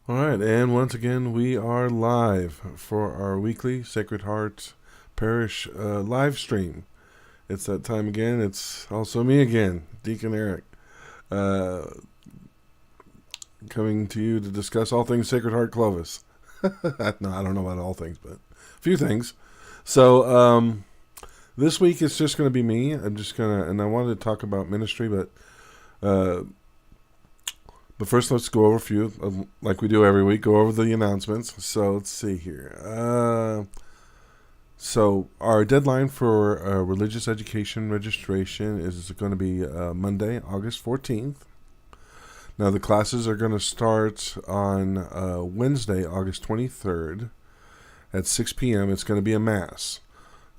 All right, and once again, we are live for our weekly Sacred Heart Parish live stream. It's that time again. It's also me again, Deacon Eric, uh, coming to you to discuss all things Sacred Heart Clovis. No, I don't know about all things, but a few things. So this week it's just going to be me. And I wanted to talk about ministry, uh, but first, let's go over a few, like we do every week, go over the announcements. So let's see here. So our deadline for religious education registration is going to be Monday, August 14th. Now, the classes are going to start on Wednesday, August 23rd at 6 p.m. It's going to be a Mass.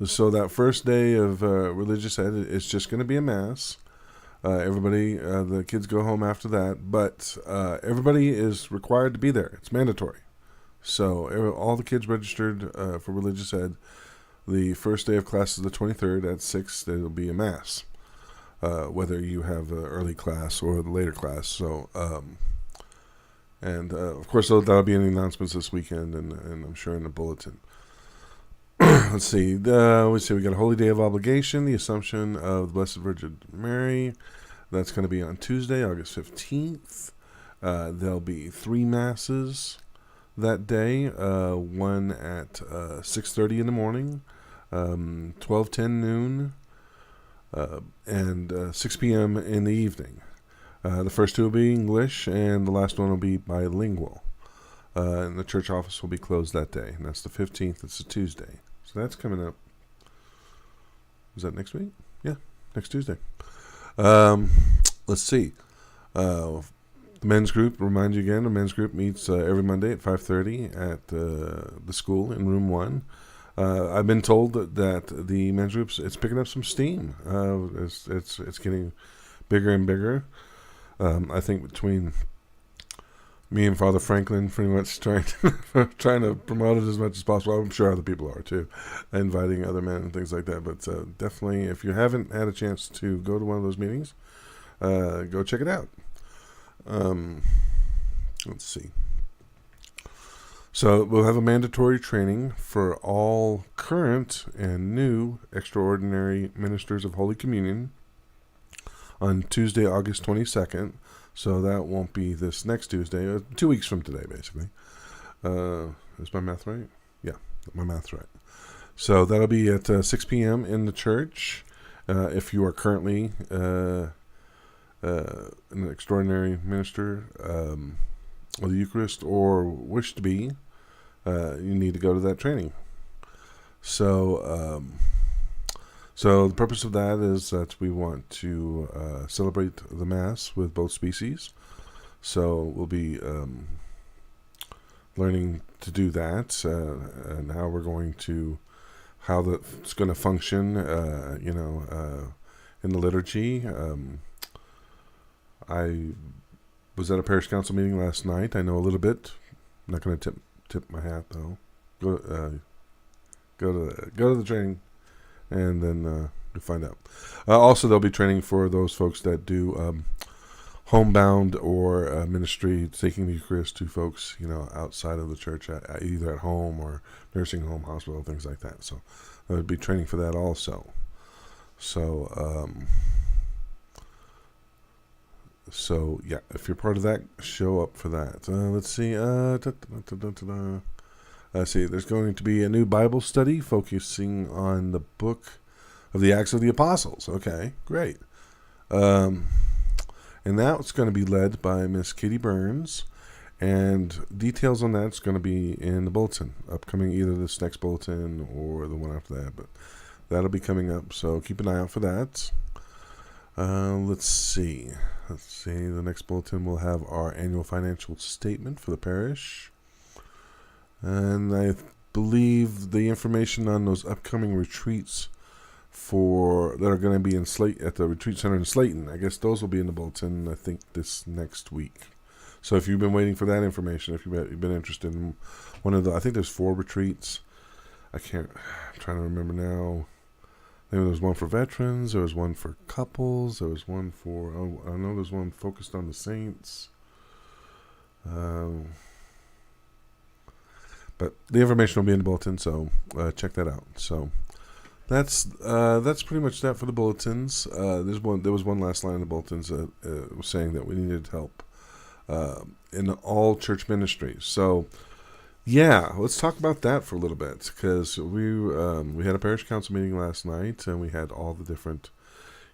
So that first day of religious ed is just going to be a Mass. The kids go home after that, but everybody is required to be there. It's mandatory. So all the kids registered for religious ed, the first day of class is the 23rd at 6. There will be a Mass, whether you have an early class or the later class. So, of course, that'll be in the announcements this weekend, and I'm sure in the bulletin. Let's see. We got a Holy Day of Obligation, the Assumption of the Blessed Virgin Mary. That's going to be on Tuesday, August 15th. There'll be 3 masses that day. One at 6:30 in the morning, 12:10 noon, and 6 p.m. in the evening. The first 2 will be English, and the last one will be bilingual. And the church office will be closed that day, and that's the 15th. It's a Tuesday. So that's coming up. Is that next week? Yeah, next Tuesday. Let's see. The men's group, remind you again, the men's group meets every Monday at 5:30 at the school in room 1. I've been told that the men's group it's picking up some steam. It's getting bigger and bigger. I think between me and Father Franklin pretty much trying to promote it as much as possible. I'm sure other people are too, inviting other men and things like that. But definitely, if you haven't had a chance to go to one of those meetings, go check it out. Let's see. So we'll have a mandatory training for all current and new extraordinary ministers of Holy Communion on Tuesday, August 22nd. So that won't be this next Tuesday, 2 weeks from today, basically. Is my math right? Yeah, my math's right. So that'll be at 6 p.m. in the church. If you are currently an extraordinary minister of the Eucharist or wish to be, you need to go to that training. So the purpose of that is that we want to celebrate the Mass with both species. So we'll be learning to do that and how that's going to function, in the liturgy. I was at a parish council meeting last night. I know a little bit. I'm not going to tip my hat though. Go to the training. And then you'll find out. Also, there'll be training for those folks that do homebound or ministry, taking the Eucharist to folks, outside of the church, either at home or nursing home, hospital, things like that. So there would be training for that also. So yeah, if you're part of that, show up for that. Let's see. There's going to be a new Bible study focusing on the book of the Acts of the Apostles. Okay, great. And that's going to be led by Miss Katie Burns. And details on that's going to be in the bulletin, upcoming either this next bulletin or the one after that. But that'll be coming up, so keep an eye out for that. Let's see. The next bulletin will have our annual financial statement for the parish. And I believe the information on those upcoming retreats that are going to be at the retreat center in Slayton, I guess those will be in the bulletin, I think, this next week. So if you've been waiting for that information, if you've been interested in one of I think there's 4 retreats. I'm trying to remember now. There was one for veterans, there was one for couples, there was one for, I know there's one focused on the saints. But the information will be in the bulletin, so check that out. So that's pretty much that for the bulletins. There was one last line in the bulletins that was saying that we needed help in all church ministries. So yeah, let's talk about that for a little bit, because we had a parish council meeting last night, and we had all the different,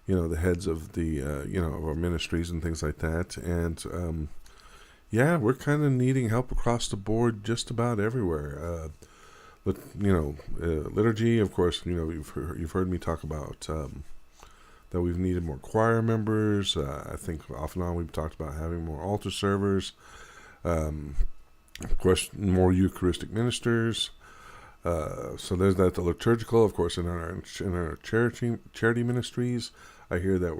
the heads of the of our ministries and things like that, and yeah, we're kind of needing help across the board, just about everywhere. But liturgy, of course, you've heard me talk about that we've needed more choir members. I think off and on we've talked about having more altar servers. Of course, more Eucharistic ministers. So there's that. The liturgical, of course, in our charity ministries. I hear that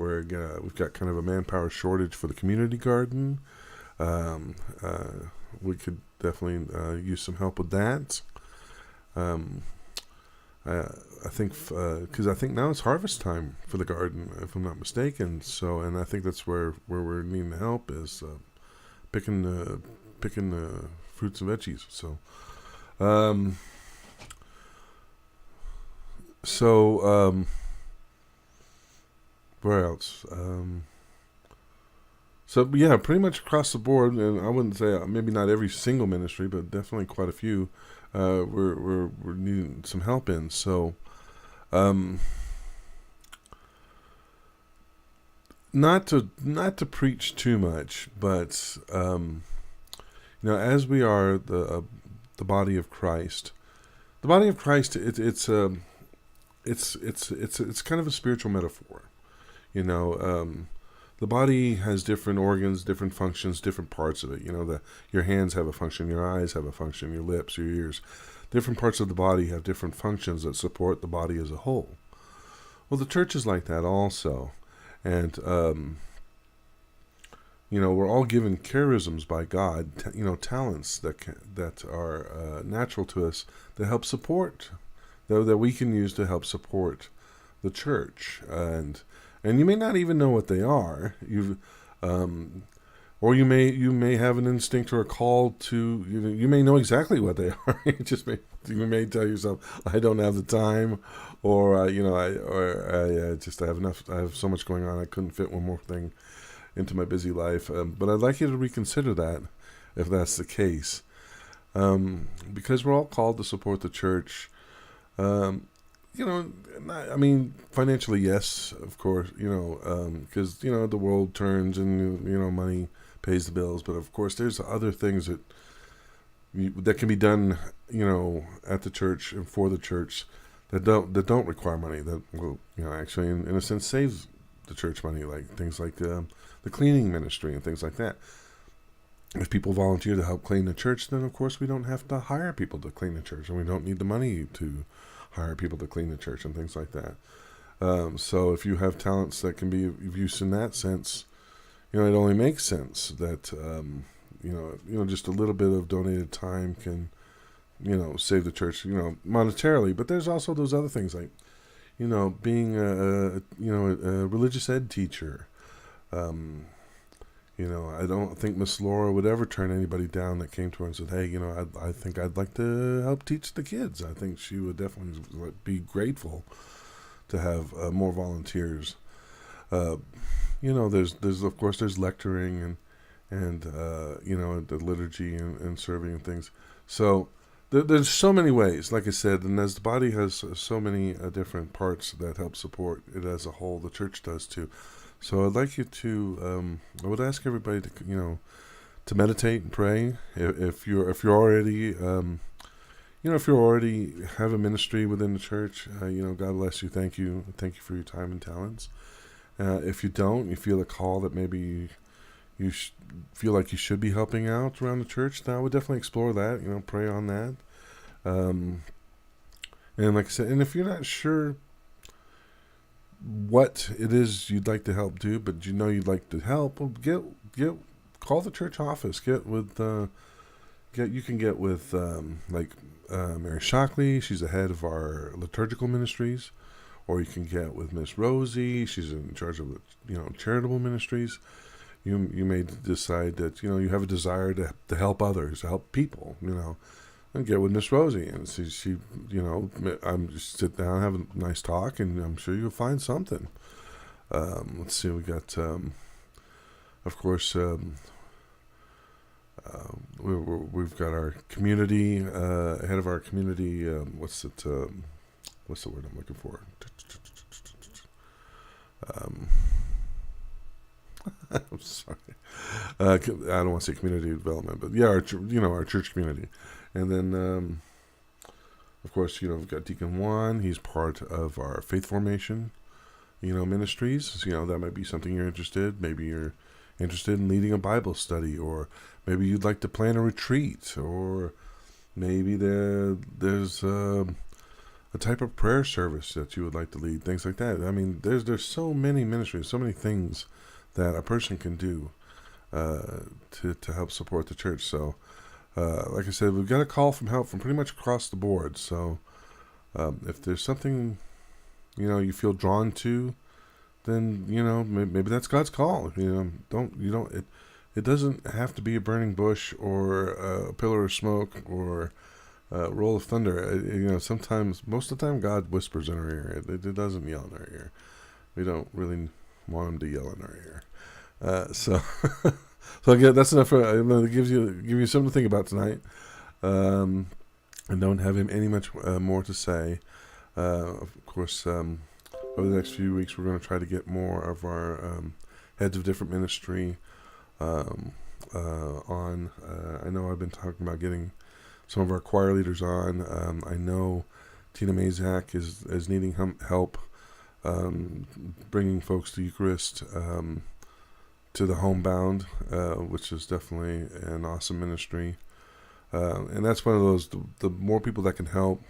we've got kind of a manpower shortage for the community garden. We could definitely use some help with that. I think because I think now it's harvest time for the garden, if I'm not mistaken. So, and I think that's where we're needing help is picking the fruits and veggies. So, where else? So yeah, pretty much across the board, and I wouldn't say maybe not every single ministry, but definitely quite a few. We're needing some help in. So, not to preach too much, but as we are the body of Christ, it's kind of a spiritual metaphor. The body has different organs, different functions, different parts of it. Your hands have a function, your eyes have a function, your lips, your ears. Different parts of the body have different functions that support the body as a whole. Well, the church is like that also. And, we're all given charisms by God, talents that are natural to us that help support, that we can use to help support the church. And you may not even know what they are. Or you may have an instinct or a call to. You may know exactly what they are. You may tell yourself, "I don't have the time," or I have enough. I have so much going on. I couldn't fit one more thing into my busy life. But I'd like you to reconsider that, if that's the case, because we're all called to support the church. Financially, yes, of course, because, the world turns and, money pays the bills. But, of course, there's other things that can be done, at the church and for the church that don't require money, that will, actually, in a sense, saves the church money, like things like the cleaning ministry and things like that. If people volunteer to help clean the church, then, of course, we don't have to hire people to clean the church, and we don't need the money to hire people to clean the church and things like that. So if you have talents that can be of use in that sense, it only makes sense that, just a little bit of donated time can, save the church, monetarily. But there's also those other things like, being a religious ed teacher. I don't think Miss Laura would ever turn anybody down that came to her and said, "Hey, I think I'd like to help teach the kids." I think she would definitely be grateful to have more volunteers. There's of course there's lecturing and the liturgy and serving and things. So there's so many ways, like I said, and as the body has so many different parts that help support it as a whole, the church does too. So I'd like you to, I would ask everybody to, to meditate and pray. If you're already, if you already have a ministry within the church, God bless you. Thank you for your time and talents. If you don't, you feel a call that maybe you feel like you should be helping out around the church, then I would definitely explore that. Pray on that. And like I said, and if you're not sure what it is you'd like to help do, but you'd like to help, well, call the church office. You can get with Mary Shockley. She's the head of our liturgical ministries, or you can get with Miss Rosie. She's in charge of charitable ministries. You may decide that you have a desire to help others, to help people. and get with Miss Rosie, and she, I'm just sit down, have a nice talk, and I'm sure you'll find something. Let's see, we got, of course, we've got our community, head of our community. What's the word I'm looking for? I'm sorry. I don't want to say community development, but yeah, our church community, and then of course we've got Deacon Juan. He's part of our faith formation, ministries. So, that might be something you're interested. Maybe you're interested in leading a Bible study, or maybe you'd like to plan a retreat, or maybe there's a type of prayer service that you would like to lead, things like that. I mean, there's so many ministries, so many things that a person can do to help support the church. So, like I said, we've got a call from help from pretty much across the board. So, if there's something you feel drawn to, then maybe that's God's call. It doesn't have to be a burning bush or a pillar of smoke or a roll of thunder. Sometimes, most of the time, God whispers in our ear. It doesn't yell in our ear. We don't really want Him to yell in our ear. So again, that's enough for give you something to think about tonight. And don't have any much more to say. Of course, over the next few weeks, we're going to try to get more of our heads of different ministry on. I know I've been talking about getting some of our choir leaders on. I know Tina Mazak is needing help bringing folks to Eucharist, to the homebound, which is definitely an awesome ministry. And that's one of those, the more people that can help,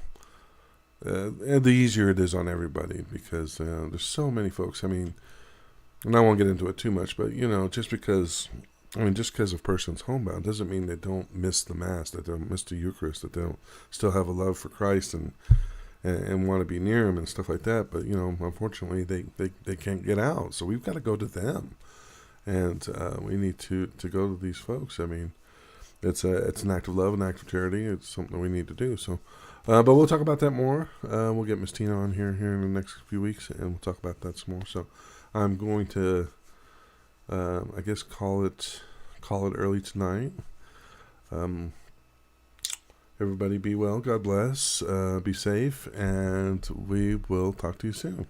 and the easier it is on everybody, because there's so many folks. I mean, and I won't get into it too much, but just because a person's homebound doesn't mean they don't miss the Mass, that they don't miss the Eucharist, that they don't still have a love for Christ and want to be near Him and stuff like that. But unfortunately, they can't get out, so we've got to go to them, and we need to go to these folks. I mean, it's an act of love, an act of charity. It's something we need to do. So, but we'll talk about that more. We'll get Miss Tina on here in the next few weeks, and we'll talk about that some more. So, I'm going to, I guess, call it early tonight. Everybody be well. God bless. Be safe, and we will talk to you soon.